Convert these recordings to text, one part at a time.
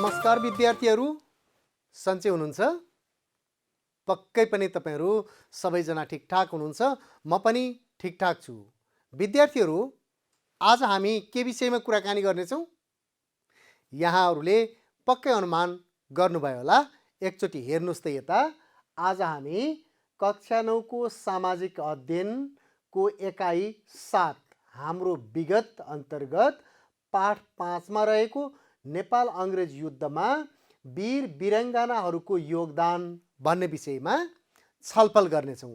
नमस्कार विद्यार्थीहरू, सन्चै हुनुहुन्छ? पक्कै पनि तपाईहरू सबैजना ठिकठाक हुनुहुन्छ। म पनि ठिकठाक छु। विद्यार्थीहरू, आज हामी के विषयमा कुराकानी गर्नेछौँ? यहाँहरूले पक्कै अनुमान गर्नुभयो होला। एकचोटि हेर्नुहोस् त यता। आज हामी कक्षा 9 को सामाजिक अध्ययनको एकाइ 7 हाम्रो विगत अन्तर्गत पाठ 5 मा रहेको नेपाल अङ्ग्रेज युद्धमा वीर वीराङ्गनाहरूको योगदान भन्ने विषयमा छलफल गर्नेछौँ।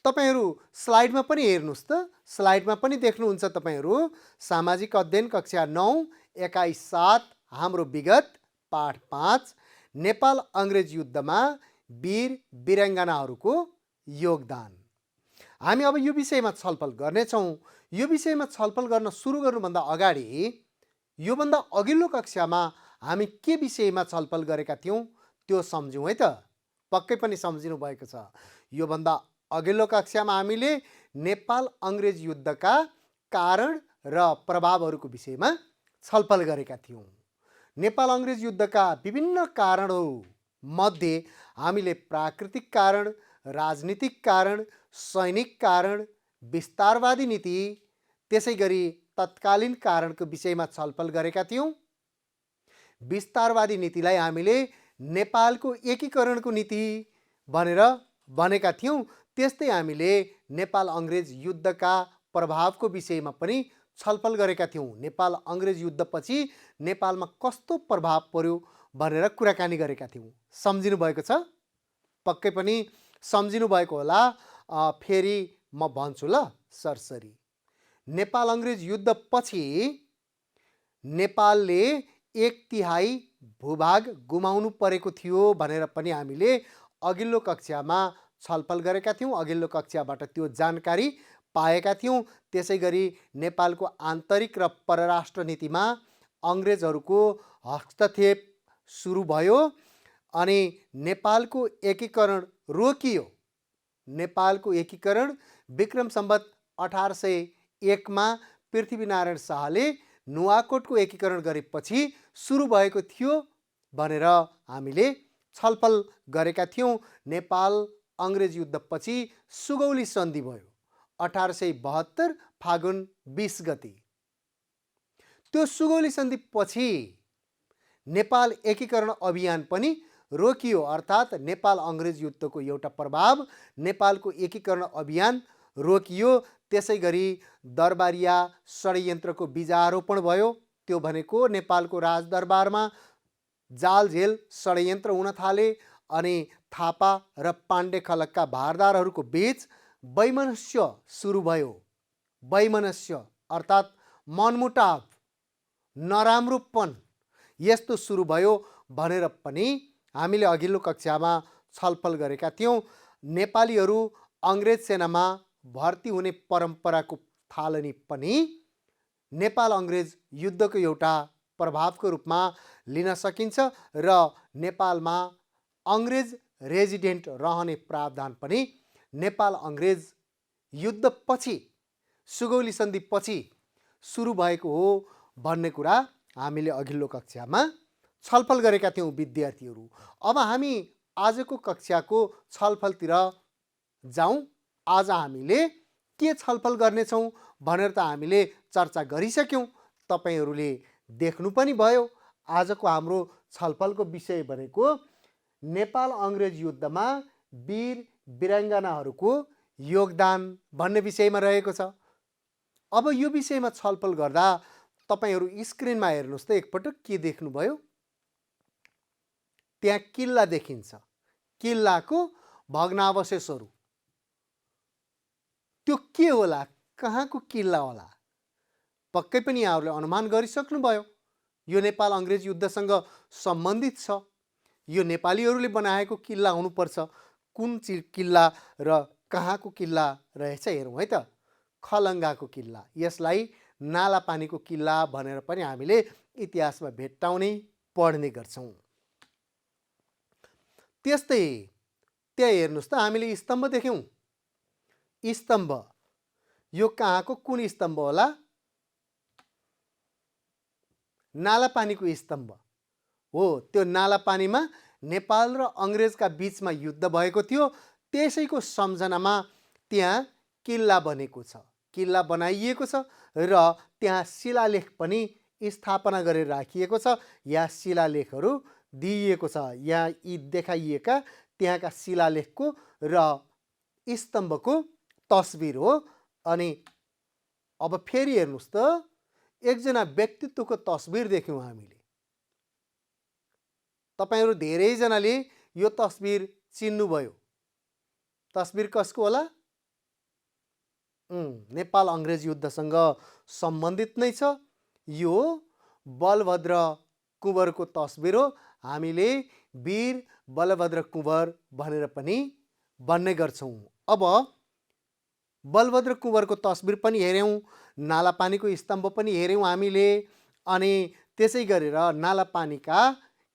तपाईहरू स्लाइडमा पनि हेर्नुहोस् त। स्लाइडमा पनि देख्नुहुन्छ तपाईहरू सामाजिक अध्ययन कक्षा 9 एकाइ 7 हाम्रो विगत पाठ 5 नेपाल अङ्ग्रेज युद्धमा वीर वीराङ्गनाहरूको योगदान। हामी अब यो विषयमा छलफल गर्नेछौँ। यो विषयमा छलफल गर्न सुरु गर्नुभन्दा अगाडि योभन्दा अघिल्लो कक्षामा हामी के विषयमा छलफल गरेका थियौँ त्यो सम्झौँ है त। पक्कै पनि सम्झिनु भएको छ। योभन्दा अघिल्लो कक्षामा हामीले नेपाल अङ्ग्रेज युद्धका कारण र प्रभावहरूको विषयमा छलफल गरेका थियौँ। नेपाल अङ्ग्रेज युद्धका विभिन्न कारणहरू मध्ये हामीले प्राकृतिक कारण, राजनीतिक कारण, सैनिक कारण, विस्तारवादी नीति, त्यसै गरी तत्कालीन कारणको विषयमा छलफल गरेका थियौँ। विस्तारवादी नीतिलाई हामीले नेपालको एकीकरणको नीति भनेर भनेका थियौँ। त्यस्तै हामीले नेपाल अङ्ग्रेज युद्धका प्रभावको विषयमा पनि छलफल गरेका थियौँ। नेपाल अङ्ग्रेज युद्धपछि नेपालमा कस्तो प्रभाव पर्यो भनेर कुराकानी गरेका थियौँ। सम्झिनु भएको छ? पक्कै पनि सम्झिनु भएको होला। फेरि म भन्छु ल सरसरी। नेपाल अङ्ग्रेज युद्धपछि नेपालले 1/3 भूभाग गुमाउनु परेको थियो भनेर पनि हामीले अघिल्लो कक्षामा छलफल गरेका थियौँ। अघिल्लो कक्षाबाट त्यो जानकारी पाएका थियौँ। त्यसै गरी नेपालको आन्तरिक र परराष्ट्र नीतिमा अङ्ग्रेजहरूको हस्तक्षेप सुरु भयो अनि नेपालको एकीकरण रोकियो। नेपालको एकीकरण विक्रम सम्वत 1801 मा पृथ्वीनारायण शाहले नुवाकोटको एकीकरण गरेपछि सुरु भएको थियो भनेर हामीले छलफल गरेका थियौँ। नेपाल अङ्ग्रेज युद्धपछि सुगौली सन्धि भयो 1872 फागुन 20 गते। त्यो सुगौली सन्धि पछि नेपाल एकीकरण अभियान पनि रोकियो। अर्थात् नेपाल अङ्ग्रेज युद्धको एउटा प्रभाव नेपालको एकीकरण अभियान रोकियो। त्यसै गरी दरबारिया षड्यन्त्रको बीजारोपण भयो। त्यो भनेको नेपालको राजदरबारमा जालझेल षड्यन्त्र हुन थाले अनि थापा र पाण्डे खलकका भारदारहरूको बीच वैमनस्य सुरु भयो। वैमनस्य अर्थात् मनमुटाव, नराम्रोपन यस्तो सुरु भयो भनेर पनि हामीले अघिल्लो कक्षामा छलफल गरेका थियौँ। नेपालीहरू अङ्ग्रेज सेनामा भर्ती हुने परम्पराको थालनी पनि नेपाल अङ्ग्रेज युद्धको एउटा प्रभावको रूपमा लिन सकिन्छ र नेपालमा अङ्ग्रेज रेजिडेन्ट रहने प्रावधान पनि नेपाल अङ्ग्रेज युद्धपछि सुगौली सन्धिपछि सुरु भएको हो भन्ने कुरा हामीले अघिल्लो कक्षामा छलफल गरेका थियौँ विद्यार्थीहरू। अब हामी आजको कक्षाको छलफलतिर जाउँ। आज हामीले के छलफल गर्नेछौँ भनेर त हामीले चर्चा गरिसक्यौँ। तपाईहरूले देख्नु पनि भयो। आजको हाम्रो छलफलको विषय भनेको नेपाल अङ्ग्रेज युद्धमा वीर वीराङ्गनाहरूको योगदान भन्ने विषयमा रहेको छ। अब यो विषयमा छलफल गर्दा तपाईहरू स्क्रिनमा हेर्नुहोस् त एकपटक के देख्नुभयो? त्यहाँ किल्ला देखिन्छ। किल्लाको भग्नावशेषहरू। त्यो के होला? कहाँको किल्ला होला? पक्कै पनि यहाँहरूले अनुमान गरिसक्नुभयो। यो नेपाल अङ्ग्रेज युद्धसँग सम्बन्धित छ। यो नेपालीहरूले बनाएको किल्ला हुनुपर्छ। कुन किल्ला र कहाँको किल्ला रहेछ हेरौँ है त। खलङ्गाको किल्ला। यसलाई नालापानीको किल्ला भनेर पनि हामीले इतिहासमा भेट्टाउने पढ्ने गर्छौँ। त्यस्तै त्यहाँ हेर्नुहोस् त हामीले स्तम्भ देख्यौँ। स्तम्भ यो कहाँको कुन स्तम्भ होला? नालापानीको स्तम्भ। हो त्यो नाला पानीमा नेपाल र अङ्ग्रेजका बिचमा युद्ध भएको थियो। त्यसैको सम्झनामा त्यहाँ किल्ला बनेको छ, किल्ला बनाइएको छ र त्यहाँ शिलालेख पनि स्थापना गरेर राखिएको छ। यहाँ शिलालेखहरू दिइएको छ, यहाँ यी देखाइएका त्यहाँका शिलालेखको र स्तम्भको तस्बिर हो। अनि अब फेरि हेर्नुहोस् त, एकजना व्यक्तित्वको तस्बिर देख्यौँ हामीले। तपाईहरू धेरैजनाले यो तस्बिर चिन्नुभयो। तस्बिर कसको होला? नेपाल अङ्ग्रेज युद्धसँग सम्बन्धित नै छ। यो बलभद्र कुँवरको तस्बिर हो। हामीले वीर बलभद्र कुँवर भनेर पनि भन्ने गर्छौँ। अब बलभद्र कुँवरको तस्बिर पनि हेऱ्यौँ, नालापानीको स्तम्भ पनि हेऱ्यौँ हामीले, अनि त्यसै गरेर नालापानीका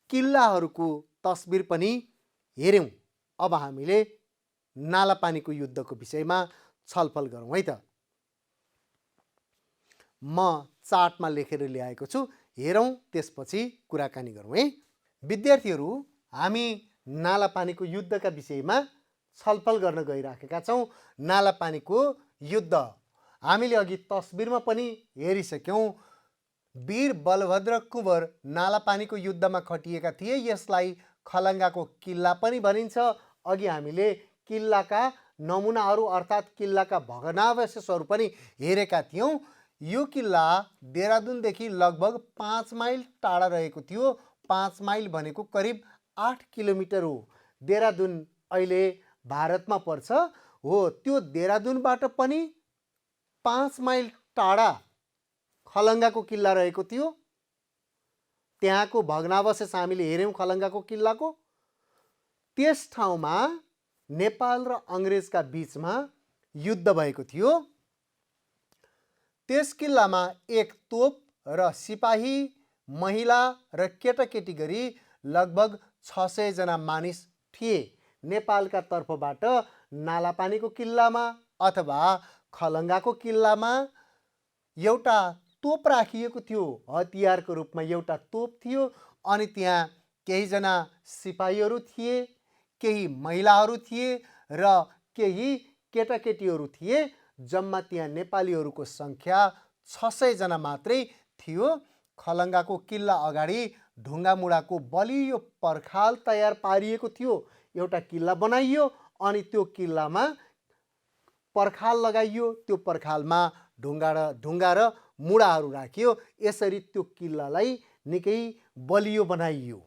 किल्लाहरूको तस्बिर पनि हेऱ्यौँ। अब हामीले नालापानीको युद्धको विषयमा छलफल गरौँ है त। म चार्टमा लेखेर ल्याएको छु, हेरौँ, त्यसपछि कुराकानी गरौँ है। विद्यार्थीहरू, हामी नालापानीको युद्धका विषयमा छलफल गर्न गइराखेका छौँ। नालापानीको युद्ध हामीले अघि तस्बिरमा पनि हेरिसक्यौँ। वीर बलभद्र कुँवर नालापानीको युद्धमा खटिएका थिए। यसलाई खलङ्गाको किल्ला पनि भनिन्छ। अघि हामीले किल्लाका नमुनाहरू अर्थात् किल्लाका भग्नावशेषहरू पनि हेरेका थियौँ। यो किल्ला देहरादुनदेखि लगभग 5 माइल टाढा रहेको थियो। 5 माइल भनेको करिब 8 किलोमिटर हो। देहरादुन अहिले भारतमा पर्छ हो। त्यो देहरादुनबाट पनि 5 माइल टाढा खलङ्गाको किल्ला रहेको थियो। त्यहाँको भग्नावशेष हामीले हेऱ्यौँ खलङ्गाको किल्लाको। त्यस ठाउँमा नेपाल र अङ्ग्रेजका बिचमा युद्ध भएको थियो। त्यस किल्लामा एक तोप र सिपाही, महिला र केटाकेटी गरी लगभग 600 जना मानिस थिए। नेपालका तर्फबाट नालापानीको किल्लामा अथवा खलङ्गाको किल्लामा एउटा तोप राखिएको थियो। हतियारको रूपमा एउटा तोप थियो। अनि त्यहाँ केहीजना सिपाहीहरू थिए, केही महिलाहरू थिए र केही केटाकेटीहरू थिए। जम्मा त्यहाँ नेपालीहरूको सङ्ख्या 600 जना मात्रै थियो। खलङ्गाको किल्ला अगाडि ढुङ्गामुढाको बलियो पर्खाल तयार पारिएको थियो। एउटा किल्ला बनाइयो अनि त्यो किल्लामा पर्खाल लगाइयो। त्यो पर्खालमा ढुङ्गा र मुढाहरू राखियो। यसरी त्यो किल्लालाई निकै बलियो बनाइयो।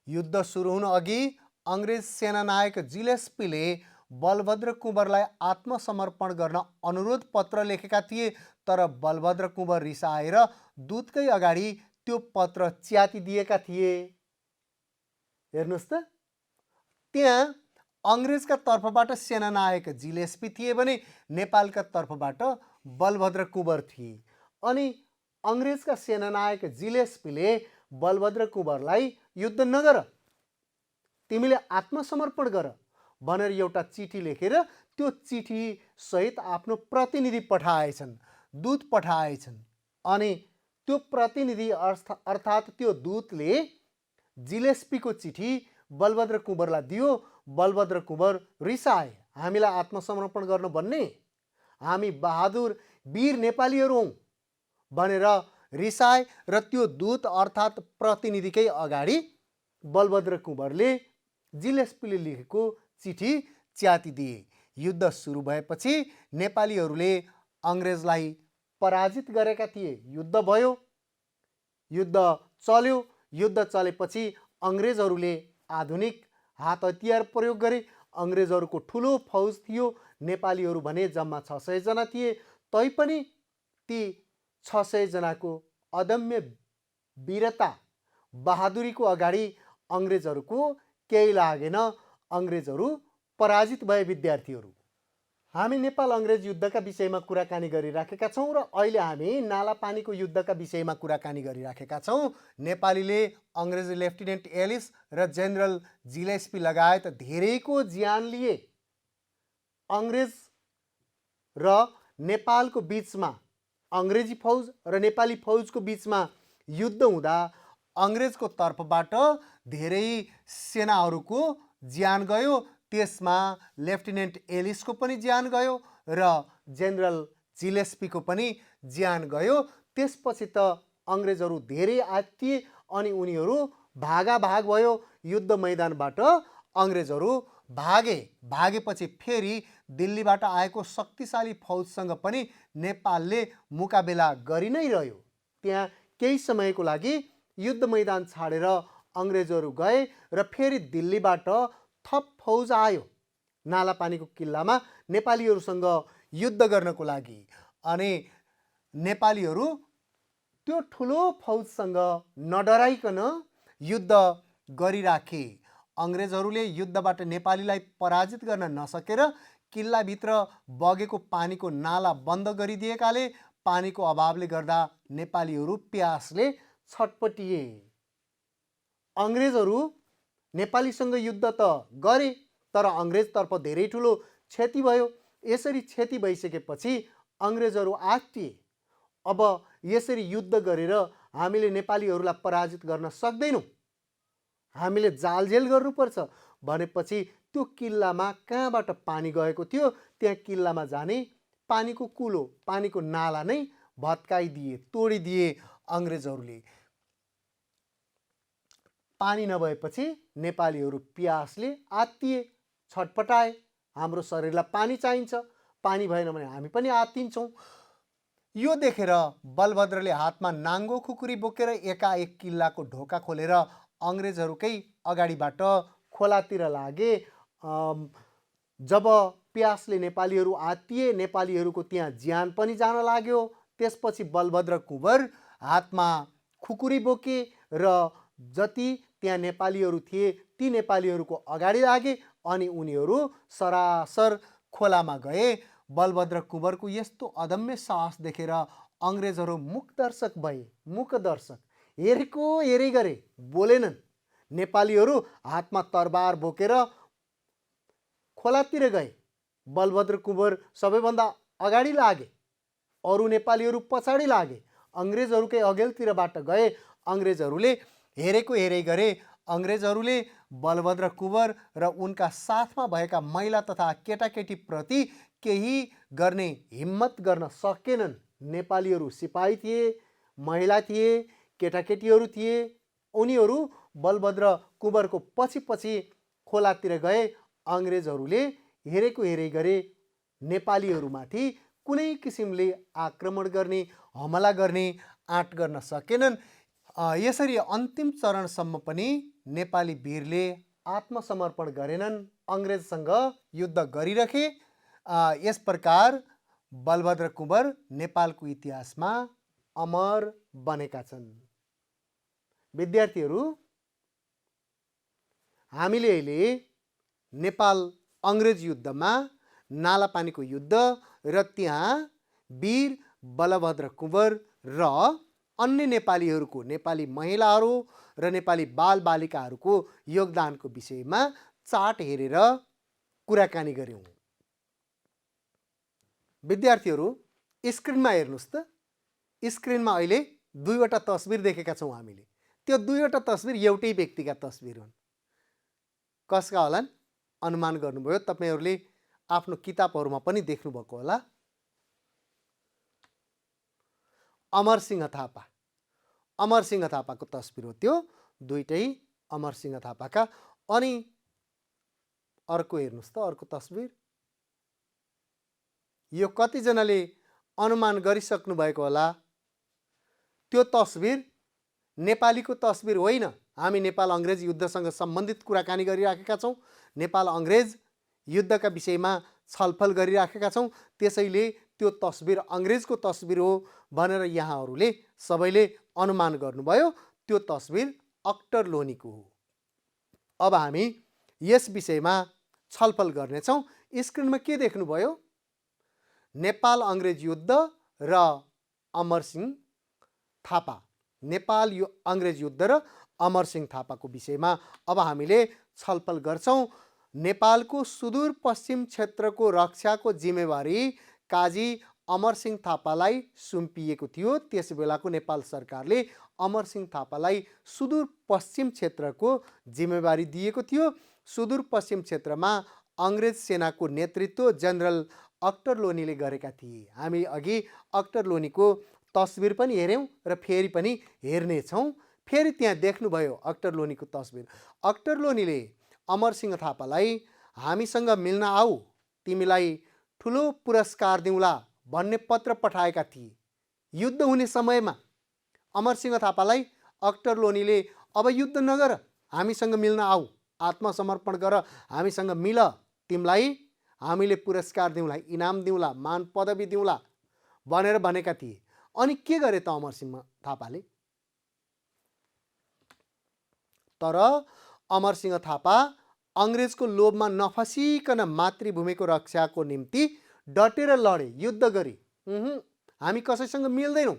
युद्ध सुरु हुन अघि अङ्ग्रेज सेनानायक जिलेस्पीले बलभद्र कुँवरलाई आत्मसमर्पण गर्न अनुरोध पत्र लेखेका थिए। तर बलभद्र कुँवर रिसाएर दूतकै अगाडि त्यो पत्र च्यातिदिएका थिए। हेर्नुहोस् त, त्यहाँ अङ्ग्रेजका तर्फबाट सेनानायक जिलेस्पी थिए भने नेपालका तर्फबाट बलभद्र कुँवर थिए। अनि अङ्ग्रेजका सेनानायक जिलेस्पीले बलभद्र कुँवरलाई युद्ध नगर, तिमीले आत्मसमर्पण गर भनेर एउटा चिठी लेखेर त्यो चिठी सहित आफ्नो प्रतिनिधि पठाएछन्, दूत पठाएछन्। अनि त्यो प्रतिनिधि अर्थात् त्यो दूतले जिलेस्पीको चिठी बलभद्र कुँवरलाई दियो। बलभद्र कुँवर रिसाए, हामीलाई आत्मसमर्पण गर्नु भन्ने, हामी बहादुर वीर नेपालीहरू हौँ भनेर रिसाए। र त्यो दूत अर्थात् प्रतिनिधिकै अगाडि बलभद्र कुँवरले जिलेस्पीले लेखेको चिठी च्यातिदिए। युद्ध सुरु भएपछि नेपालीहरूले अङ्ग्रेजलाई पराजित गरेका थिए। युद्ध भयो, युद्ध चल्यो। युद्ध चलेपछि अङ्ग्रेजहरूले आधुनिक हात हतियार प्रयोग गरे। अङ्ग्रेजहरूको ठुलो फौज थियो। नेपालीहरू भने जम्मा 600 जना थिए। तैपनि ती 600 जनाको अदम्य वीरता, बहादुरीको अगाडि अङ्ग्रेजहरूको केही लागेन। अङ्ग्रेजहरू पराजित भए। विद्यार्थीहरू, हामी नेपाल अङ्ग्रेज युद्धका विषयमा कुराकानी गरिराखेका छौँ र अहिले हामी नालापानीको युद्धका विषयमा कुराकानी गरिराखेका छौँ। नेपालीले अङ्ग्रेजी लेफ्टिनेन्ट एलिस र जेनरल जिलेस्पी लगायत धेरैको ज्यान लिए। अङ्ग्रेज र नेपालको बिचमा, अङ्ग्रेजी फौज र नेपाली फौजको बिचमा युद्ध हुँदा अङ्ग्रेजको तर्फबाट धेरै सेनाहरूको ज्यान गयो। त्यसमा लेफ्टिनेन्ट एलिसको पनि ज्यान गयो र जेनरल जिलेस्पीको पनि ज्यान गयो। त्यसपछि त अङ्ग्रेजहरू धेरै आत्तिए अनि उनीहरू भागाभाग भयो। युद्ध मैदानबाट अङ्ग्रेजहरू भागेपछि फेरि दिल्लीबाट आएको शक्तिशाली फौजसँग पनि नेपालले मुकाबला गरि नै रह्यो। त्यहाँ केही समयको लागि युद्ध मैदान छाडेर अङ्ग्रेजहरू गए र फेरि दिल्लीबाट थप फौज आयो नालापानीको किल्लामा नेपालीहरूसँग युद्ध गर्नको लागि। अनि नेपालीहरू त्यो ठुलो फौजसँग नडराइकन युद्ध गरिराखे। अङ्ग्रेजहरूले युद्धबाट नेपालीलाई पराजित गर्न नसकेर किल्लाभित्र बगेको पानीको नाला बन्द गरिदिएकाले पानीको अभावले गर्दा नेपालीहरू प्यासले छटपटिए। अङ्ग्रेजहरू नेपालीसँग युद्ध त गरे तर अङ्ग्रेजतर्फ धेरै ठुलो क्षति भयो। यसरी क्षति भइसकेपछि अङ्ग्रेजहरू आत्तिए। अब यसरी युद्ध गरेर हामीले नेपालीहरूलाई पराजित गर्न सक्दैनौँ, हामीले जालझेल गर्नुपर्छ भनेपछि त्यो किल्लामा कहाँबाट पानी गएको थियो त्यहाँ किल्लामा जाने पानीको कुलो, पानीको नाला नै भत्काइदिए, तोडिदिए अङ्ग्रेजहरूले। पानी नभएपछि नेपालीहरू प्यासले आत्तिए, छटपटाए। हाम्रो शरीरलाई पानी चाहिन्छ, पानी भएन भने हामी पनि आत्तिन्छौँ। यो देखेर बलभद्रले हातमा नाङ्गो खुकुरी बोकेर एकाएक किल्लाको ढोका खोलेर अङ्ग्रेजहरूकै अगाडिबाट खोलातिर लागे। जब प्यासले नेपालीहरू आत्तिए, नेपालीहरूको त्यहाँ ज्यान पनि जान लाग्यो। त्यसपछि बलभद्र कुँवर हातमा खुकुरी बोके र जति त्यहाँ नेपालीहरू थिए ती नेपालीहरूको अगाडि लागे अनि उनीहरू सरासर खोलामा गए। बलभद्र कुँवरको यस्तो अदम्य साहस देखेर अङ्ग्रेजहरू मूकदर्शक भए। मूकदर्शक हेरेको हेरै गरे, बोलेनन्। नेपालीहरू हातमा तरबार बोकेर खोलातिर गए। बलभद्र कुँवर सबैभन्दा अगाडि लागे, अरू नेपालीहरू पछाडि लागे। अङ्ग्रेजहरूकै अघिल्तिरबाट गए। अङ्ग्रेजहरूले हेरेको हेरै गरे। अङ्ग्रेजहरूले बलभद्र कुँवर र उनका साथमा भएका महिला तथा केटाकेटीप्रति केही गर्ने हिम्मत गर्न सकेनन्। नेपालीहरू सिपाही थिए, महिला थिए, केटाकेटीहरू थिए। उनीहरू बलभद्र कुँवरको पछि पछि खोलातिर गए। अङ्ग्रेजहरूले हेरेको हेरै गरे। नेपालीहरूमाथि कुनै किसिमले आक्रमण गर्ने, हमला गर्ने आँट गर्न सकेनन्। यसरी अन्तिम चरणसम्म पनि नेपाली वीरले आत्मसमर्पण गरेनन्, अङ्ग्रेजसँग युद्ध गरिरहे। यस प्रकार बलभद्र कुँवर नेपालको इतिहासमा अमर बनेका छन्। विद्यार्थीहरू, हामीले अहिले नेपाल अङ्ग्रेज युद्धमा नालापानीको युद्ध र त्यहाँ वीर बलभद्र कुँवर र अन्य नेपालीहरूको, नेपाली महिलाहरू र नेपाली बालबालिकाहरूको योगदानको विषयमा चार्ट हेरेर कुराकानी गऱ्यौँ। विद्यार्थीहरू, स्क्रिनमा हेर्नुहोस् त। स्क्रिनमा अहिले दुईवटा तस्बिर देखेका छौँ हामीले। त्यो दुईवटा तस्बिर एउटै व्यक्तिका तस्बिर हुन्। कसका होलान् अनुमान गर्नुभयो। तपाईँहरूले आफ्नो किताबहरूमा पनि देख्नुभएको होला। अमरसिंह थापा, अमरसिंह थापाको तस्बिर हो त्यो। दुईटै अमरसिंह थापाका। अनि अर्को हेर्नुहोस् त, अर्को तस्बिर। यो कतिजनाले अनुमान गरिसक्नु भएको होला। त्यो तस्बिर नेपालीको तस्बिर होइन। हामी नेपाल अङ्ग्रेज युद्धसँग सम्बन्धित कुराकानी गरिराखेका छौँ, नेपाल अङ्ग्रेज युद्धका विषयमा छलफल गरिराखेका छौँ। त्यसैले त्यो तस्बिर अङ्ग्रेजको तस्बिर हो भनेर यहाँहरूले सबैले अनुमान गर्नुभयो। त्यो तस्बिर अक्टर लोनीको हो। अब हामी यस विषयमा छलफल गर्नेछौँ। स्क्रिनमा के देख्नुभयो? नेपाल अङ्ग्रेज युद्ध र अमरसिंह थापा। नेपाल अङ्ग्रेज युद्ध र अमरसिंह थापाको विषयमा अब हामीले छलफल गर्छौँ। नेपालको सुदूरपश्चिम क्षेत्रको रक्षाको जिम्मेवारी काजी अमरसिंह थापालाई सुम्पिएको थियो। त्यस बेलाको नेपाल सरकारले अमरसिंह थापालाई सुदूरपश्चिम क्षेत्रको जिम्मेवारी दिएको थियो। सुदूरपश्चिम क्षेत्रमा अङ्ग्रेज सेनाको नेतृत्व जनरल अक्टरलोनीले गरेका थिए। हामी अघि अक्टरलोनीको तस्बिर पनि हेऱ्यौँ र फेरि पनि हेर्नेछौँ। फेरि त्यहाँ देख्नुभयो अक्टरलोनीको तस्बिर। अक्टरलोनीले अमरसिंह थापालाई हामीसँग मिल्न आऊ, तिमीलाई ठुलो पुरस्कार दिउँला भन्ने पत्र पठाएका थिए। युद्ध हुने समयमा अमरसिंह थापालाई अक्टरलोनीले अब युद्ध नगर, हामीसँग मिल्न आऊ, आत्मसमर्पण गर, हामीसँग मिल, तिमीलाई हामीले पुरस्कार दिउँला, इनाम दिउँला, मान पदवी दिउँला भनेर भनेका थिए। अनि के गरे त अमरसिंह थापाले? तर अमरसिंह थापा अङ्ग्रेजको लोभमा नफसिकन मातृभूमिको रक्षाको निम्ति डटेर लडे, युद्ध गरे। हामी कसैसँग मिल्दैनौँ,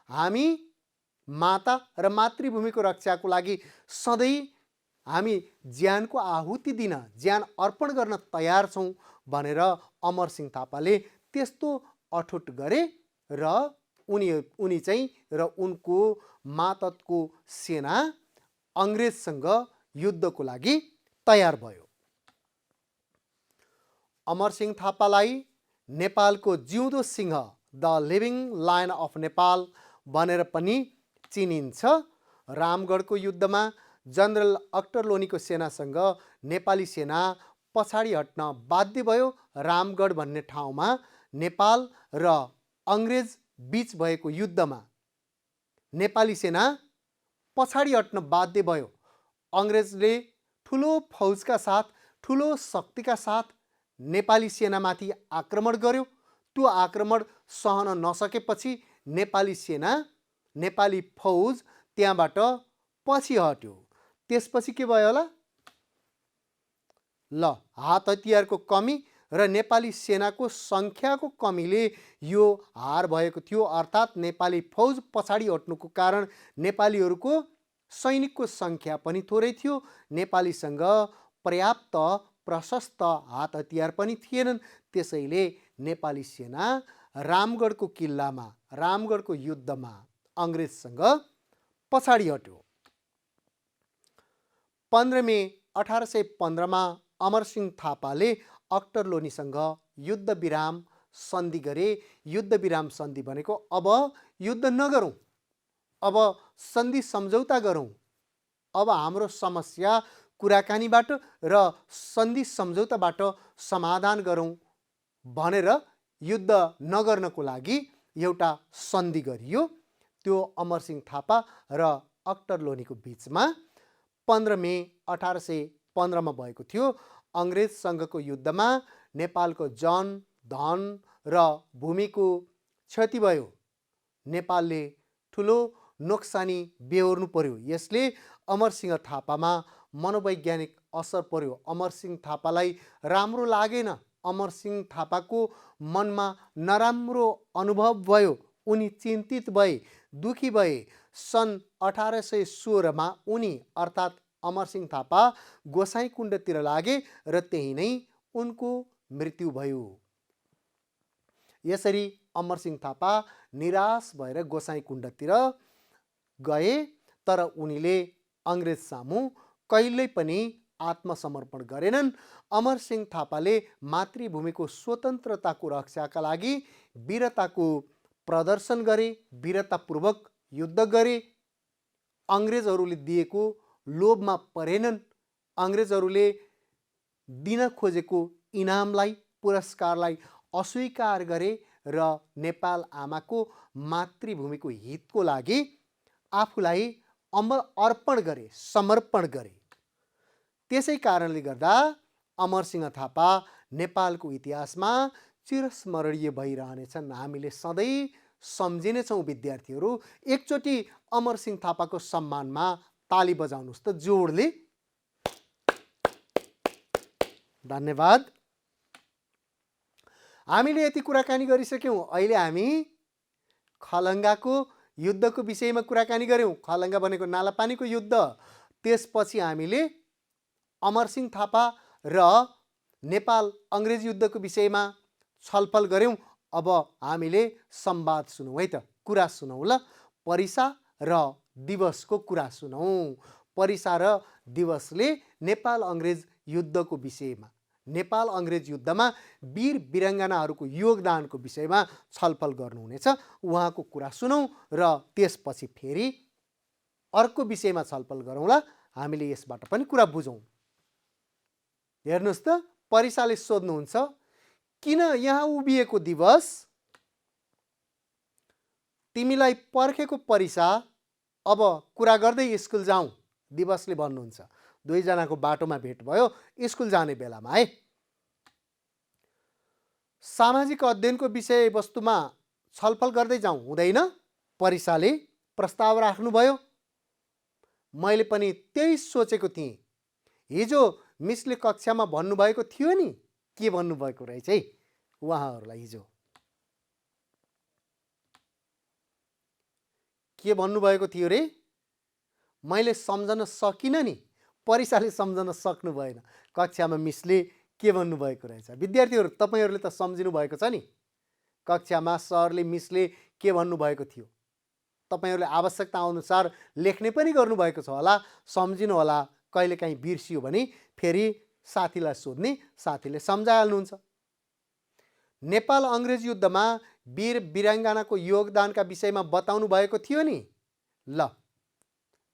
हामी माता र मातृभूमिको रक्षाको लागि सधैँ हामी ज्यानको आहुति दिन, ज्यान अर्पण गर्न तयार छौँ भनेर अमरसिंह थापाले त्यस्तो अठोट गरे र उनी चाहिँ र उनको मातहतको सेना अङ्ग्रेजसँग युद्धको लागि तयार भयो। अमरसिंह थापालाई नेपालको जिउँदो सिंह, the living lion of Nepal भनेर पनि चिनिन्छ। रामगढको युद्धमा जनरल अक्टरलोनीको सेनासँग नेपाली सेना पछाडि हट्न बाध्य भयो। रामगढ भन्ने ठाउँमा नेपाल र अङ्ग्रेज बीच भएको युद्धमा नेपाली सेना पछाडि हट्न बाध्य भयो। अङ्ग्रेजले ठुलो फौजका साथ, ठुलो शक्तिका साथ नेपाली सेनामाथि आक्रमण गर्यो। त्यो आक्रमण सहन नसकेपछि नेपाली सेना, नेपाली फौज त्यहाँबाट पछि हट्यो। त्यसपछि के भयो होला? ल, हात हतियारको कमी र नेपाली सेनाको सङ्ख्याको कमीले यो हार भएको थियो। अर्थात् नेपाली फौज पछाडि हट्नुको कारण नेपालीहरूको सैनिकको सङ्ख्या पनि थोरै थियो। नेपालीसँग पर्याप्त प्रशस्त हात हतियार पनि थिएनन्। त्यसैले नेपाली सेना रामगढको किल्लामा, रामगढको युद्धमा अङ्ग्रेजसँग पछाडि हट्यो। 15 मे 1815 मा अमरसिंह थापाले अक्टरलोनीसँग युद्ध विराम सन्धि गरे। युद्ध विराम सन्धि भनेको अब युद्ध नगरौँ, अब सन्धि सम्झौता गरौँ, अब हाम्रो समस्या कुराकानीबाट र सन्धि सम्झौताबाट समाधान गरौँ भनेर युद्ध नगर्नको लागि एउटा सन्धि गरियो। त्यो अमरसिंह थापा र अक्टरलोनीको बिचमा 15 मे 1815 मा भएको थियो। अङ्ग्रेजसँगको युद्धमा नेपालको जन, धन र भूमिको क्षति भयो। नेपालले ठुलो नोक्सानी बेहोर्नु पर्यो। यसले अमरसिंह थापामा मनोवैज्ञानिक असर पर्यो। अमरसिंह थापालाई राम्रो लागेन। अमरसिंह थापाको मनमा नराम्रो अनुभव भयो। उनी चिन्तित भए, दुखी भए। सन् 1816 मा उनी अर्थात् अमरसिंह थापा गोसाइँकुण्डतिर लागे र त्यही नै उनको मृत्यु भयो। यसरी अमरसिंह थापा निराश भएर गोसाइँकुण्डतिर गए, तर उनीले अङ्ग्रेज सामु कहिल्यै पनि आत्मसमर्पण गरेनन्। अमरसिंह थापाले मातृभूमिको स्वतन्त्रताको रक्षाका लागि वीरताको प्रदर्शन गरे, वीरतापूर्वक युद्ध गरे। अङ्ग्रेजहरूले दिएको लोभमा परेनन्। अङ्ग्रेजहरूले दिन खोजेको इनामलाई, पुरस्कारलाई अस्वीकार गरे र नेपाल आमाको मातृभूमिको हितको लागि आफूलाई अर्पण गरे, समर्पण गरे। त्यसै कारणले गर्दा अमरसिंह थापा नेपालको इतिहासमा चिरस्मरणीय भइरहनेछन्। हामीले सधैँ सम्झिनेछौँ विद्यार्थीहरू। एकचोटि अमरसिंह थापाको सम्मानमा ताली बजाउनुहोस् त जोडले। धन्यवाद। हामीले यति कुराकानी गरिसक्यौँ। अहिले हामी खलङ्गाको युद्धको विषयमा कुराकानी गऱ्यौँ। खलङ्गा भनेको नालापानीको युद्ध। त्यसपछि हामीले अमरसिंह थापा र नेपाल अङ्ग्रेज युद्धको विषयमा छलफल गऱ्यौँ। अब हामीले संवाद सुनौँ है त, कुरा सुनौँ ल। परिसा र दिवसको कुरा सुनौँ। परिसा र दिवसले नेपाल अङ्ग्रेज युद्धको विषयमा, नेपाल अङ्ग्रेज युद्धमा वीर वीराङ्गनाहरूको योगदानको विषयमा छलफल गर्नुहुनेछ। उहाँको कुरा सुनौँ र त्यसपछि फेरि अर्को विषयमा छलफल गरौँला। हामीले यसबाट पनि कुरा बुझौँ। हेर्नुहोस् त, परिसाले सोध्नुहुन्छ, किन यहाँ उभिएको दिवस तिमीलाई पर्खेको परिसा, अब कुरा गर्दै स्कुल जाउँ। दिवसले भन्नुहुन्छ। दुईजनाको बाटोमा भेट भयो स्कुल जाने बेलामा है। सामाजिक अध्ययनको विषयवस्तुमा छलफल गर्दै जाउँ हुँदैन? परिसाले प्रस्ताव राख्नुभयो। मैले पनि त्यही सोचेको थिएँ। हिजो मिसले कक्षामा भन्नुभएको थियो नि। के भन्नुभएको रहेछ है उहाँहरूलाई? हिजो के भन्नुभएको थियो रे? मैले सम्झन सकिनँ नि। परिसाले सम्झन सक्नु भएन कक्षामा मिसले के भन्नुभएको रहेछ। विद्यार्थीहरू, तपाईँहरूले त सम्झिनु भएको छ नि। कक्षामा सरले मिसले के भन्नुभएको थियो, तपाईँहरूले आवश्यकता अनुसार लेख्ने पनि गर्नुभएको छ होला, सम्झिनु होला। कहिलेकाहीँ बिर्सियो भने फेरि साथीलाई सोध्ने, साथीले सम्झाइहाल्नुहुन्छ। नेपाल अङ्ग्रेज युद्धमा वीर वीराङ्गनाको योगदानका विषयमा बताउनु भएको थियो नि। ल,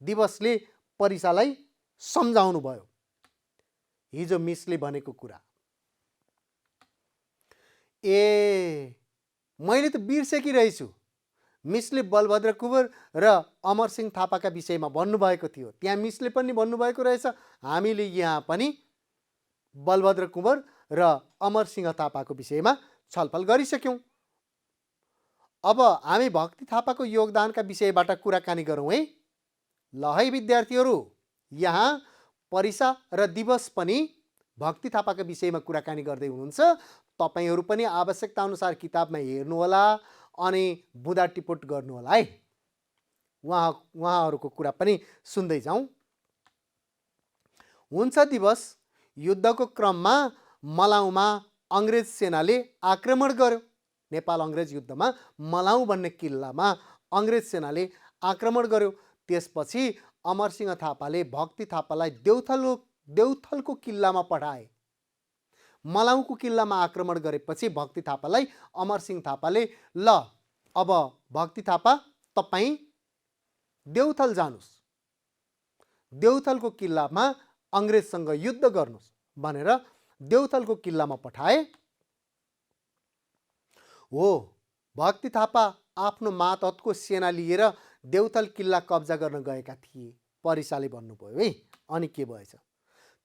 दिवसले परिसालाई सम्झाउनु भयो हिजो मिसले भनेको कुरा। ए, मैले त बिर्सेकी रहेछु। मिसले बलभद्र कुँवर र अमरसिंह थापाका विषयमा भन्नुभएको थियो। त्यहाँ मिसले पनि भन्नुभएको रहेछ। हामीले यहाँ पनि बलभद्र कुँवर र अमरसिंह थापाको विषयमा छलफल गरिसक्यौँ। अब हामी भक्ति थापाको योगदानका विषयबाट कुराकानी गरौँ है। ल है विद्यार्थीहरू, यहाँ परिसा र दिवस पनि भक्ति थापाका विषयमा कुराकानी गर्दै हुनुहुन्छ। तपाईँहरू पनि आवश्यकता अनुसार किताबमा हेर्नुहोला अनि बुँदा टिपोट गर्नुहोला है। उहाँहरूको कुरा पनि सुन्दै जाउँ। हुन्छ दिवस, युद्धको क्रममा मलाउमा अङ्ग्रेज सेनाले आक्रमण गर्यो। नेपाल अङ्ग्रेज युद्धमा मलाउ भन्ने किल्लामा अङ्ग्रेज सेनाले आक्रमण गर्यो। त्यसपछि अमरसिंह थापाले भक्ति थापालाई देउथलको किल्लामा पठाए। मलाउको किल्लामा आक्रमण गरेपछि भक्ति थापालाई अमरसिंह थापाले, ल अब भक्ति थापा तपाईँ देउथल जानुस्, देउथलको किल्लामा अङ्ग्रेजसँग युद्ध गर्नुस् भनेर देउथलको किल्लामा पठाए। हो, भक्ति थापा आफ्नो मातहतको सेना लिएर देउथल किल्ला कब्जा गर्न गएका थिए। परिसाले भन्नुभयो है। अनि के भएछ?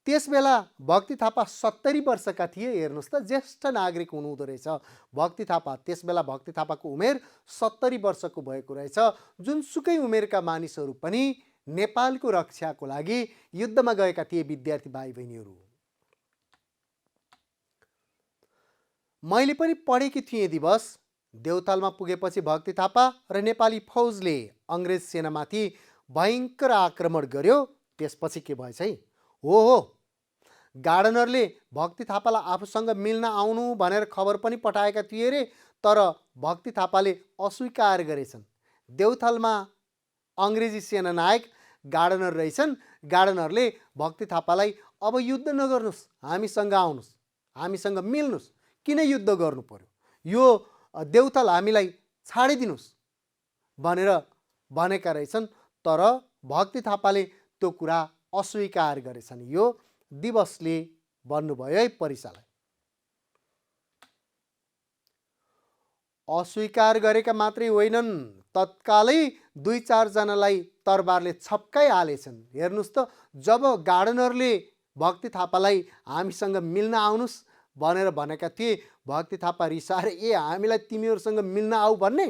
त्यसबेला भक्ति थापा 70 वर्षका थिए। हेर्नुहोस् त, ज्येष्ठ नागरिक हुनुहुँदो रहेछ भक्ति थापा। त्यसबेला भक्ति थापाको उमेर 70 वर्षको भएको रहेछ। जुनसुकै उमेरका मानिसहरू पनि नेपालको रक्षाको लागि युद्धमा गएका थिए विद्यार्थी भाइ बहिनीहरू। मैले पनि पढेकी थिएँ दिवस। देउथलमा पुगेपछि भक्ति थापा र नेपाली फौजले अङ्ग्रेज सेनामाथि भयङ्कर आक्रमण गर्यो। त्यसपछि के भएछ है? हो, गार्डनरले भक्ति थापालाई आफूसँग मिल्न आउनु भनेर खबर पनि पठाएका थिए रे, तर भक्ति थापाले अस्वीकार गरेछन्। देउथलमा अङ्ग्रेजी सेनानायक गार्डनर रहेछन्। गार्डनरले भक्ति थापालाई अब युद्ध नगर्नुहोस्, हामीसँग आउनुहोस्, हामीसँग मिल्नुहोस्, किन युद्ध गर्नु पर्यो, यो देउथल हामीलाई छाडिदिनुहोस् भनेर भनेका रहेछन्। तर भक्ति थापाले त्यो कुरा अस्वीकार गरेछन्। यो दिवसले भन्नुभयो है परिसालाई। अस्वीकार गरेका मात्रै होइनन्, तत्कालै 2-4 जनालाई तरबारले छप्काइहालेछन्। हेर्नुहोस् त, जब गार्डनरले भक्ति थापालाई हामीसँग मिल्न आउनुहोस् भनेर भनेका थिए, भक्ति थापा रिसाएर, ए हामीलाई तिमीहरूसँग मिल्न आऊ भन्ने,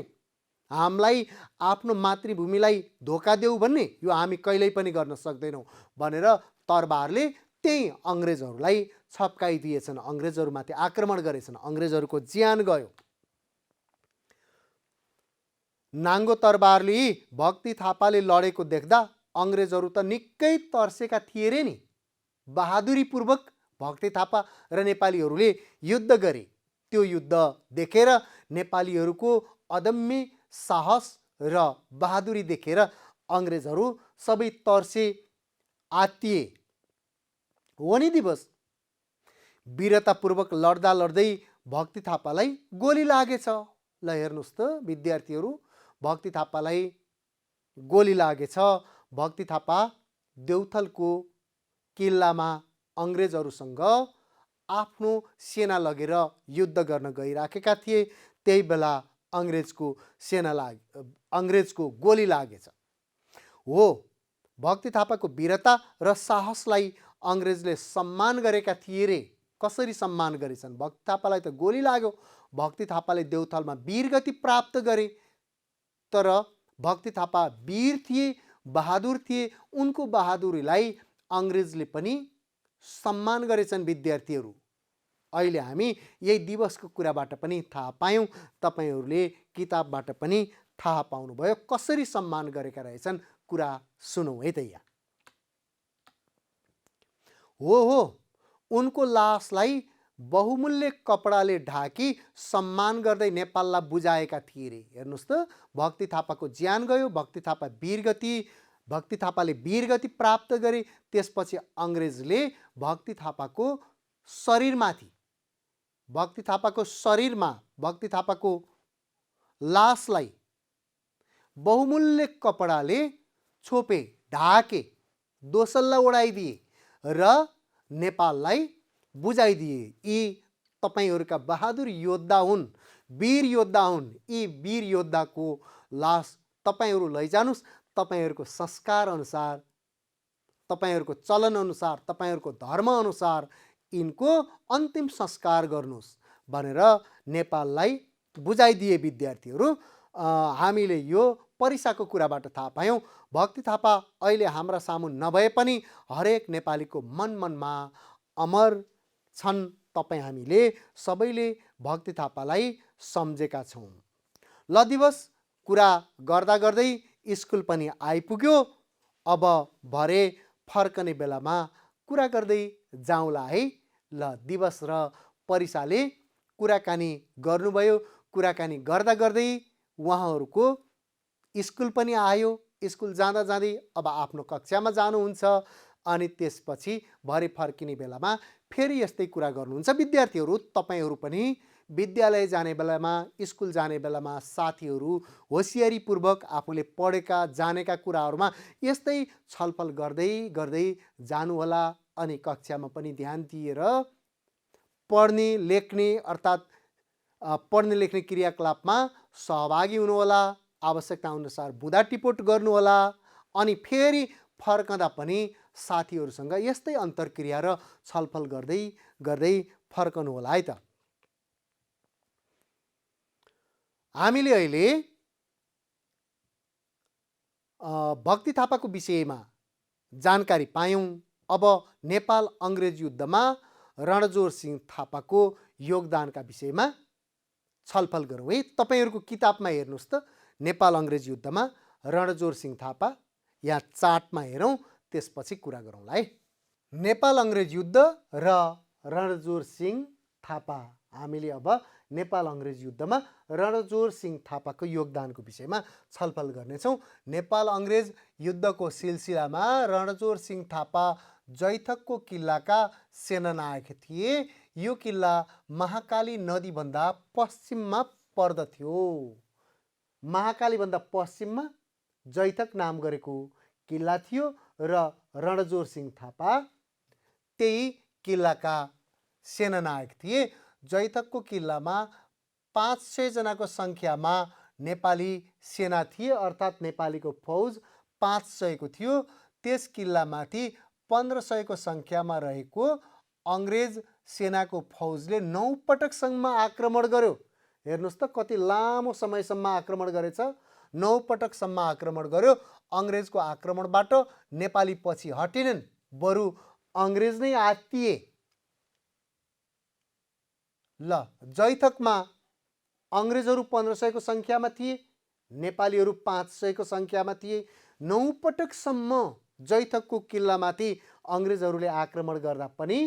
हामीलाई आफ्नो मातृभूमिलाई धोका देऊ भन्ने, यो हामी कहिल्यै पनि गर्न सक्दैनौँ भनेर तरबारले त्यही अङ्ग्रेजहरूलाई छप्काइदिएछन्। अङ्ग्रेजहरूमाथि आक्रमण गरेछन्। अङ्ग्रेजहरूको ज्यान गयो। नाङ्गो तरबारले भक्ति थापाले लडेको देख्दा अङ्ग्रेजहरू त निकै तर्सेका थिए रे नि। बहादुरीपूर्वक भक्ति थापा र नेपालीहरूले युद्ध गरे। त्यो युद्ध देखेर नेपालीहरूको अदम्य साहस र बहादुरी देखेर अङ्ग्रेजहरू सबै तर्से आत्तिए। हो नि दिवस। वीरतापूर्वक लड्दा लड्दै भक्ति थापालाई गोली लागेछ। ल हेर्नुहोस् त विद्यार्थीहरू, भक्ति थापालाई गोली लागेछ। भक्ति थापा देउथलको किल्लामा अङ्ग्रेजहरूसँग आफ्नो सेना लगेर युद्ध गर्न गइराखेका थिए। त्यही बेला अङ्ग्रेजको गोली लागेछ। हो, भक्ति थापाको वीरता र साहसलाई अङ्ग्रेजले सम्मान गरेका थिए रे। कसरी सम्मान गरेछन्? भक्ति थापालाई त गोली लाग्यो, भक्ति थापाले देउथलमा वीरगति प्राप्त गरे। तर भक्ति थापा वीर थिए, बहादुर थिए। उनको बहादुरीलाई अङ्ग्रेजले पनि सम्मान गरेछन् विद्यार्थीहरू। अहिले हामी यही दिवसको कुराबाट पनि थाहा पायौँ। तपाईँहरूले किताबबाट पनि थाहा पाउनुभयो कसरी सम्मान गरेका रहेछन्। कुरा सुनौँ है त यहाँ। हो, उनको लासलाई बहुमूल्य कपडाले ढाकी सम्मान गर्दै नेपाललाई बुझाएका थिए रे। हेर्नुहोस् त, भक्ति थापाको ज्यान गयो, भक्ति थापाले वीरगति प्राप्त गरे। त्यसपछि अङ्ग्रेजले भक्ति थापाको लासलाई बहुमूल्य कपडाले छोपे, ढाके, दोसल्ला उडाइदिए र नेपाललाई बुझाइदिए। यी तपाईँहरूका बहादुर योद्धा हुन्, वीर योद्धा हुन्। यी वीर योद्धाको लास तपाईँहरू लैजानुहोस्। तपाईँहरूको संस्कार अनुसार, तपाईँहरूको चलन अनुसार, तपाईँहरूको धर्म अनुसार यिनको अन्तिम संस्कार गर्नुहोस् भनेर नेपाललाई बुझाइदिए विद्यार्थीहरू। हामीले यो परीक्षाको कुराबाट थाहा पायौँ। भक्ति थापा अहिले हाम्रा सामु नभए पनि हरेक नेपालीको मनमा अमर छन्। हामीले सबैले भक्ति थापालाई सम्झेका छौँ। ल दिवस, कुरा गर्दा गर्दै स्कुल पनि आइपुग्यो। अब भरे फर्कने बेलामा कुरा गर्दै जाउँला है। ल दिवस र परीक्षाले कुराकानी गर्नुभयो। कुराकानी गर्दा गर्दै उहाँहरूको स्कुल पनि आयो। स्कुल जाँदा जाँदै अब आफ्नो कक्षामा जानुहुन्छ। अनि त्यसपछि भरे फर्किने बेलामा फेरि यस्तै कुरा गर्नुहुन्छ विद्यार्थीहरू। तपाईँहरू पनि विद्यालय जाने बेलामा, स्कुल जाने बेलामा साथीहरू होसियारीपूर्वक आफूले पढेका जानेका कुराहरूमा यस्तै छलफल गर्दै गर्दै जानुहोला। अनि कक्षामा पनि ध्यान दिएर पढ्ने लेख्ने अर्थात् पढ्ने लेख्ने क्रियाकलापमा सहभागी हुनुहोला। आवश्यकता अनुसार बुँदा टिपोट गर्नुहोला। अनि फेरि फर्कँदा पनि साथीहरूसँग यस्तै अन्तर्क्रिया र छलफल गर्दै गर्दै फर्कनुहोला है त। हामीले अहिले भक्ति थापाको विषयमा जानकारी पायौँ। अब नेपाल अङ्ग्रेज युद्धमा रणजोर सिंह थापाको योगदानका विषयमा छलफल गरौँ है। तपाईँहरूको किताबमा हेर्नुहोस् त, नेपाल अङ्ग्रेज युद्धमा रणजोर सिंह थापा। यहाँ चार्टमा हेरौँ, त्यसपछि कुरा गरौँला है। नेपाल अङ्ग्रेज युद्ध र रणजोर सिंह थापा। हामीले अब नेपाल अङ्ग्रेज युद्धमा रणजोर सिंह थापाको योगदानको विषयमा छलफल गर्नेछौँ। नेपाल अङ्ग्रेज युद्धको सिलसिलामा रणजोर सिंह थापा जैथकको किल्लाका सेनानायक थिए। यो किल्ला महाकाली नदीभन्दा पश्चिममा पर्दथ्यो। महाकालीभन्दा पश्चिममा जैथक नाम गरेको किल्ला थियो र रणजोर सिंह थापा त्यही किल्लाका सेनानायक थिए। जैथकको किल्लामा 500 जनाको सङ्ख्यामा नेपाली सेना थिए, अर्थात् नेपालीको फौज 500 को थियो। त्यस किल्लामाथि 1500 को सङ्ख्यामा रहेको अङ्ग्रेज सेनाको फौजले 9 पटकसम्म आक्रमण गर्यो। हेर्नुहोस् त कति लामो समयसम्म आक्रमण गरेछ। 9 पटकसम्म आक्रमण गर्यो। अङ्ग्रेजको आक्रमणबाट नेपाली पछि हटेनन्, बरु अङ्ग्रेज नै आत्तिए। ल जैथकमा अङ्ग्रेजहरू 1500 को सङ्ख्यामा थिए, नेपालीहरू 500 को सङ्ख्यामा थिए। 9 पटकसम्म जैथकको किल्लामाथि अङ्ग्रेजहरूले आक्रमण गर्दा पनि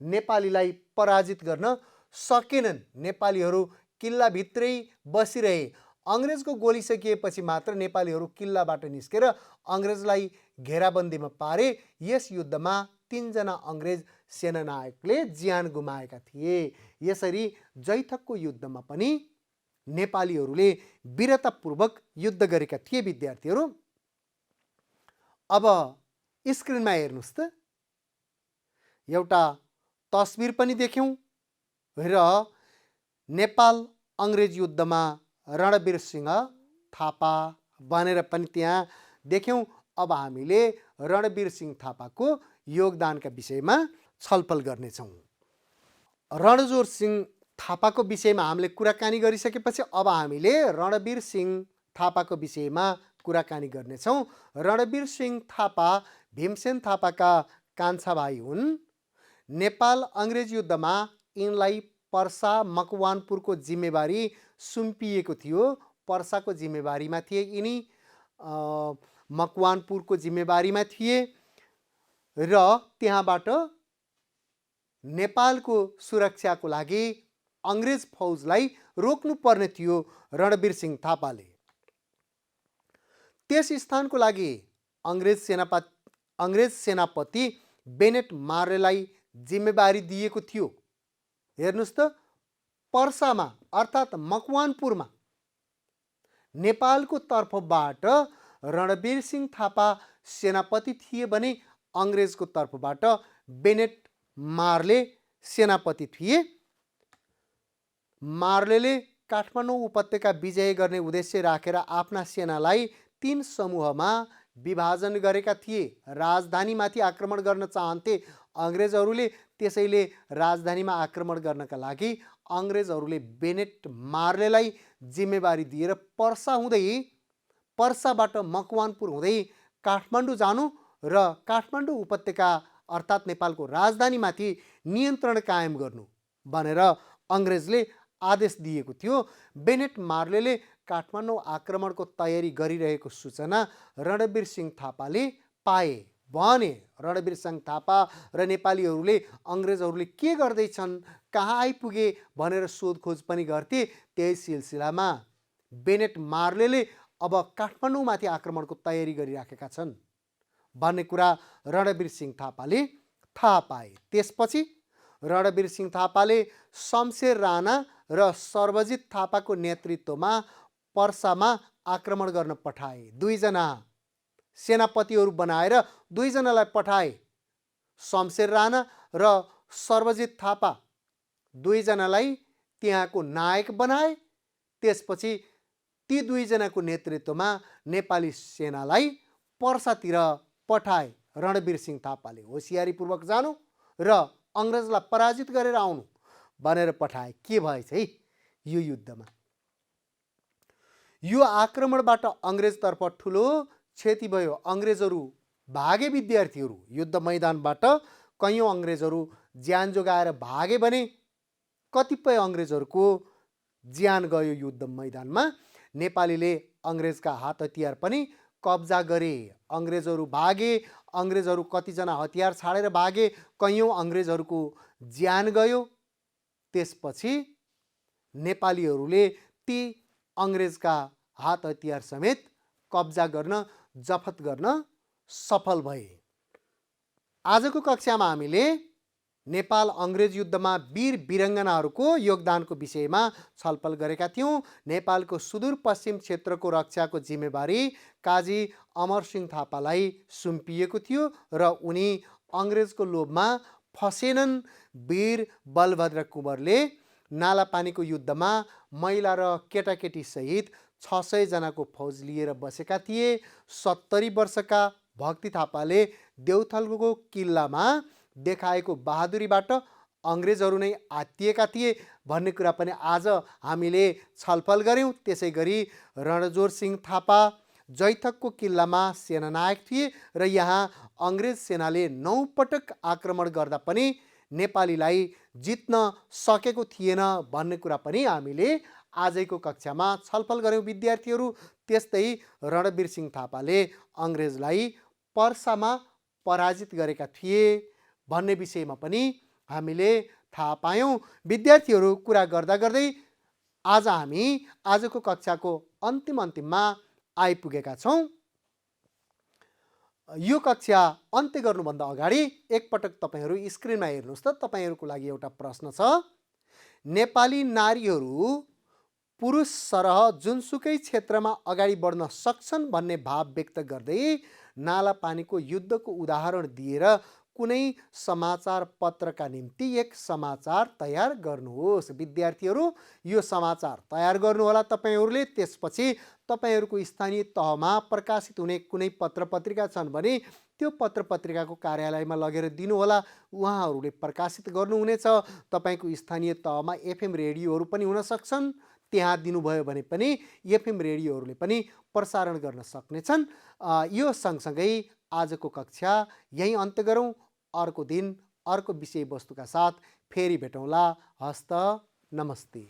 नेपालीलाई पराजित गर्न सकेनन्। नेपालीहरू किल्लाभित्रै बसिरहे। अङ्ग्रेजको गोली सकिएपछि मात्र नेपालीहरू किल्लाबाट निस्केर अङ्ग्रेजलाई घेराबन्दीमा पारे। यस युद्धमा 3 जना अङ्ग्रेज सेनानायकले ज्यान गुमाएका थिए। यसरी जैथकको युद्धमा पनि नेपालीहरूले वीरतापूर्वक युद्ध गरेका थिए। विद्यार्थीहरू, अब स्क्रिनमा हेर्नुहोस् त, एउटा तस्बिर पनि देख्यौँ र नेपाल अङ्ग्रेज युद्धमा रणवीर सिंह थापा भनेर पनि त्यहाँ देख्यौँ। अब हामीले रणवीर सिंह थापाको योगदानका विषयमा छलफल गर्नेछौँ। रणजोर सिंह थापाको विषयमा हामीले कुराकानी गरिसकेपछि अब हामीले रणवीर सिंह थापाको विषयमा कुराकानी गर्नेछौँ। रणवीर सिंह थापा भीमसेन थापाका कान्छा भाइ हुन्। नेपाल अङ्ग्रेज युद्धमा यिनलाई पर्सा मकवानपुरको जिम्मेवारी सुम्पिएको थियो। पर्साको जिम्मेवारीमा थिए यिनी, मकवानपुरको जिम्मेवारीमा थिए र त्यहाँबाट नेपालको सुरक्षाको लागि अङ्ग्रेज फौजलाई रोक्नुपर्ने थियो रणवीर सिंह थापाले। त्यस स्थानको लागि अङ्ग्रेज सेनापति बेनेट मार्लेलाई जिम्मेवारी दिएको थियो। हेर्नुहोस् त, पर्सामा अर्थात् मकवानपुरमा नेपालको तर्फबाट रणवीर सिंह थापा सेनापति थिए भने अङ्ग्रेजको तर्फबाट बेनेट मार्ले सेनापति थिए। मार्लेले काठमाडौँ उपत्यका विजय गर्ने उद्देश्य राखेर आफ्ना सेनालाई 3 समूहमा विभाजन गरेका थिए। राजधानीमाथि आक्रमण गर्न चाहन्थे अङ्ग्रेजहरूले। त्यसैले राजधानीमा आक्रमण गर्नका लागि अङ्ग्रेजहरूले बेनेट मार्लेलाई जिम्मेवारी दिएर पर्साबाट मकवानपुर हुँदै काठमाडौँ जानु र काठमाडौँ उपत्यका अर्थात् नेपालको राजधानीमाथि नियन्त्रण कायम गर्नु भनेर अङ्ग्रेजले आदेश दिएको थियो। बेनेट मार्लेले काठमाडौँ आक्रमणको तयारी गरिरहेको सूचना रणवीर सिंह थापाले पाए भने रणवीर सिंह थापा र नेपालीहरूले अङ्ग्रेजहरूले के गर्दैछन्, कहाँ आइपुगे भनेर सोधखोज पनि गर्थे। त्यही सिलसिलामा बेनेट मार्लेले अब काठमाडौँमाथि आक्रमणको तयारी गरिराखेका छन् भन्ने कुरा रणवीर सिंह थापाले थाहा पाए। त्यसपछि रणवीर सिंह थापाले शमशेर राणा र सर्वजित थापाको नेतृत्वमा पर्सामा आक्रमण गर्न पठाए। 2 जना सेनापतिहरू बनाएर 2 जनालाई पठाए। शमशेर राणा र सर्वजित थापा 2 जनालाई त्यहाँको नायक बनाए। त्यसपछि ती 2 जनाको नेतृत्वमा नेपाली सेनालाई पर्सातिर पठाए। रणवीर सिंह थापाले होसियारीपूर्वक जानु र अङ्ग्रेजलाई पराजित गरेर आउनु भनेर पठाए। के भएछ है यो युद्धमा? यो आक्रमणबाट अङ्ग्रेजतर्फ ठुलो क्षति भयो। अङ्ग्रेजहरू भागे। विद्यार्थीहरू, युद्ध मैदानबाट कैयौँ अङ्ग्रेजहरू ज्यान जोगाएर भागे भने कतिपय अङ्ग्रेजहरूको ज्यान गयो युद्ध मैदानमा। नेपालीले अङ्ग्रेजका हात हतियार पनि कब्जा गरे। अङ्ग्रेजहरू भागे। अङ्ग्रेजहरू कतिजना हतियार छाडेर भागे। कैयौँ अङ्ग्रेजहरूको ज्यान गयो। त्यसपछि नेपालीहरूले ती अङ्ग्रेजका हात हतियार समेत कब्जा गर्न, जफत गर्न सफल भए। आजको कक्षामा हामीले नेपाल अङ्ग्रेज युद्धमा वीर वीरङ्गनाहरूको योगदानको विषयमा छलफल गरेका थियौँ। नेपालको सुदूरपश्चिम क्षेत्रको रक्षाको जिम्मेवारी काजी अमरसिंह थापालाई सुम्पिएको थियो र उनी अङ्ग्रेजको लोभमा फसेनन्। वीर बलभद्र कुँवरले नालापानीको युद्धमा महिला र केटाकेटी सहित 600 जनाको फौज लिएर बसेका थिए। 70 वर्षका भक्ति थापाले देउथलको किल्लामा देखाएको बहादुरीबाट अङ्ग्रेजहरू नै आत्तिएका थिए भन्ने कुरा पनि आज हामीले छलफल गऱ्यौँ। त्यसै गरी रणजोर सिंह थापा जैथकको किल्लामा सेनानायक थिए र यहाँ अङ्ग्रेज सेनाले 9 पटक आक्रमण गर्दा पनि नेपालीलाई जित्न सकेको थिएन भन्ने कुरा पनि हामीले आजको कक्षामा छलफल गऱ्यौँ। विद्यार्थीहरू, त्यस्तै रणवीर सिंह थापाले अङ्ग्रेजलाई पर्सामा पराजित गरेका थिए भन्ने विषयमा पनि हामीले थाहा पायौँ। विद्यार्थीहरू, कुरा गर्दा गर्दै आज हामी आजको कक्षाको अन्तिममा आइपुगेका छौँ। यो कक्षा अन्त्य गर्नुभन्दा अगाडि एकपटक तपाईहरू स्क्रिनमा हेर्नुहोस् त। तपाईहरूको लागि एउटा प्रश्न छ। नेपाली नारीहरू पुरुष सरह जुनसुकै क्षेत्रमा अगाडि बढ्न सक्छन् भन्ने भाव व्यक्त गर्दै नाला पानीको युद्धको उदाहरण दिएर कुनै समाचार पत्रका निम्ति एक समाचार तयार गर्नुहोस्। विद्यार्थीहरू यो समाचार तयार गर्नुहोला तपाईहरूले। त्यसपछि तपाईहरूको स्थानीय तहमा प्रकाशित हुने कुनै पत्र पत्रिका छन् भने त्यो पत्र पत्रिकाको कार्यालयमा लगेर दिनुहोला। उहाँहरूले प्रकाशित गर्नुहुनेछ। तपाईँको स्थानीय तहमा एफएम रेडियोहरू पनि हुन सक्छन्। त्यहाँ दिनुभयो भने पनि एफएम रेडियोहरूले पनि प्रसारण गर्न सक्नेछन्। यो सँगसँगै आजको कक्षा यही अन्त्य गरौँ। अर्को दिन अर्को विषयवस्तुका साथ फेरि भेटौँला। हस्त नमस्ते।